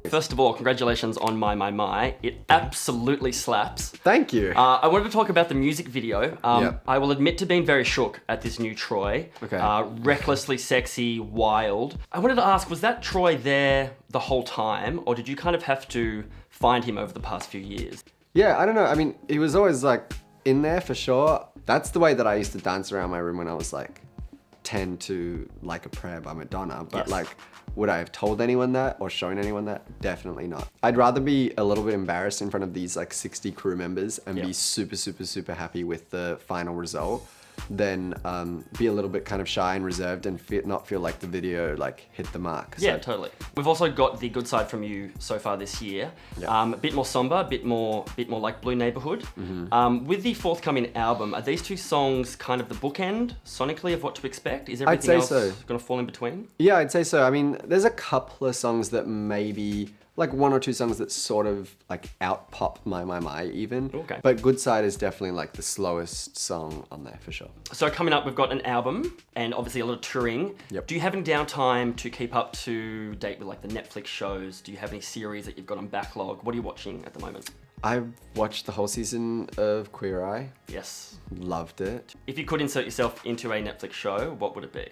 First of all, congratulations on My. It absolutely slaps. Thank you. I wanted to talk about the music video. Yep. I will admit to being very shook at this new Troy. Okay. Recklessly sexy, wild. I wanted to ask, was that Troy there the whole time, or did you kind of have to find him over the past few years? Yeah, I don't know. I mean, he was always like in there for sure. That's the way that I used to dance around my room when I was like 10 to Like a Prayer by Madonna. But Yes. like, would I have told anyone that or shown anyone that? Definitely not. I'd rather be a little bit embarrassed in front of these like 60 crew members and be super happy with the final result than be a little bit kind of shy and reserved and not feel like the video like hit the mark. Yeah, totally. We've also got the good side from you so far this year. Yeah. A bit more somber, a bit more like Blue Neighborhood. With the forthcoming album, are these two songs kind of the bookend sonically of what to expect? Is everything say else so. going to fall in between? Yeah, I'd say so. I mean, there's a couple of songs that maybe, like one or two songs that sort of like out pop My even. Okay. But Good Side is definitely like the slowest song on there for sure. So coming up, we've got an album and obviously a lot of touring. Yep. Do you have any downtime to keep up to date with like the Netflix shows? Do you have any series that you've got on backlog? What are you watching at the moment? I've watched the whole season of Queer Eye. Yes. Loved it. If you could insert yourself into a Netflix show, what would it be?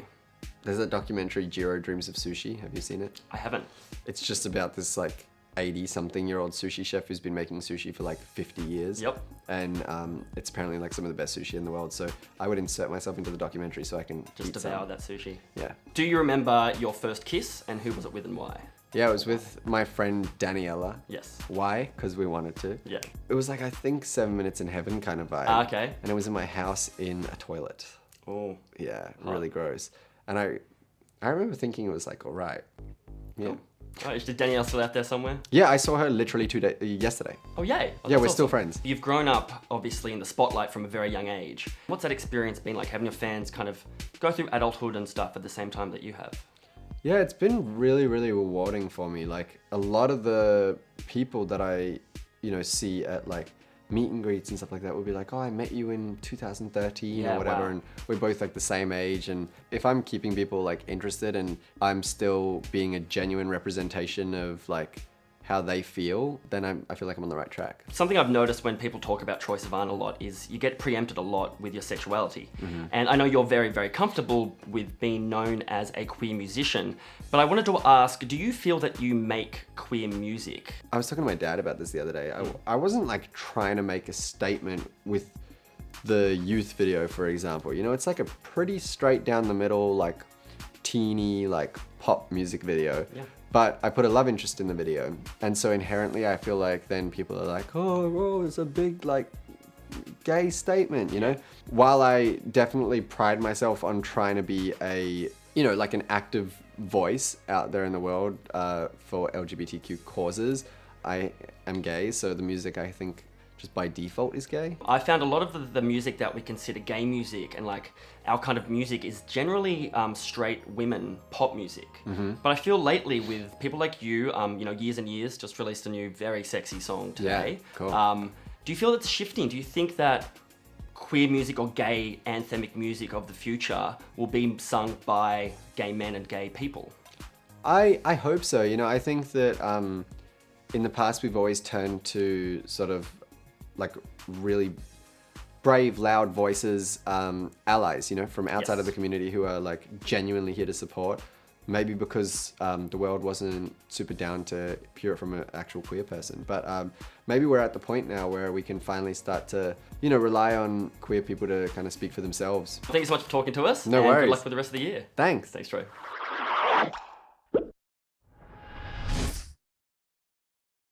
There's a documentary, Jiro Dreams of Sushi. Have you seen it? I haven't. It's just about this like 80-something-year-old sushi chef who's been making sushi for like 50 years. Yep. And it's apparently like some of the best sushi in the world. So I would insert myself into the documentary so I can Just eat devour some. that sushi. Yeah. Do you remember your first kiss and who was it with and why? Yeah, it was with my friend Daniela. Yes. Why? Because we wanted to. Yeah. It was like, I think 7 Minutes in Heaven kind of vibe. Okay. And it was in my house in a toilet. Oh. Yeah, really gross. And I remember thinking it was like, all right. Yeah. Oh, is Danielle still out there somewhere? Yeah, I saw her literally yesterday. Oh, yay. Oh, Yeah, that's we're still awesome. friends. You've grown up, obviously, in the spotlight from a very young age. What's that experience been like, having your fans kind of go through adulthood and stuff at the same time that you have? Yeah, it's been really rewarding for me. Like a lot of the people that I, see at like meet and greets and stuff like that will be like, oh, I met you in 2013 Yeah, or whatever. wow. And we're both like the same age. And if I'm keeping people like interested and I'm still being a genuine representation of like how they feel, then I feel like I'm on the right track. Something I've noticed when people talk about Troye Sivan a lot is you get preempted a lot with your sexuality. And I know you're very comfortable with being known as a queer musician, but I wanted to ask, do you feel that you make queer music? I was talking to my dad about this the other day. I wasn't like trying to make a statement with the youth video, for example. It's like a pretty straight down the middle, like teeny, like pop music video. Yeah. But I put a love interest in the video. And so inherently I feel like then people are like, oh, it's a big like gay statement, While I definitely pride myself on trying to be a, like an active voice out there in the world for LGBTQ causes, I am gay. So the music, I think, just by default is gay. I found a lot of the music that we consider gay music and like our kind of music is generally straight women pop music. But I feel lately with people like you, Years and Years just released a new very sexy song today. Yeah, cool. Do you feel that's shifting? Do you think that queer music or gay anthemic music of the future will be sung by gay men and gay people? I hope so. I think that in the past we've always turned to sort of like really brave, loud voices, allies, from outside Yes. of the community who are like genuinely here to support. Maybe because the world wasn't super down to hear it from an actual queer person. But maybe we're at the point now where we can finally start to, rely on queer people to kind of speak for themselves. Thank you so much for talking to us. No and worries. Good luck for the rest of the year. Thanks. Thanks, Troy.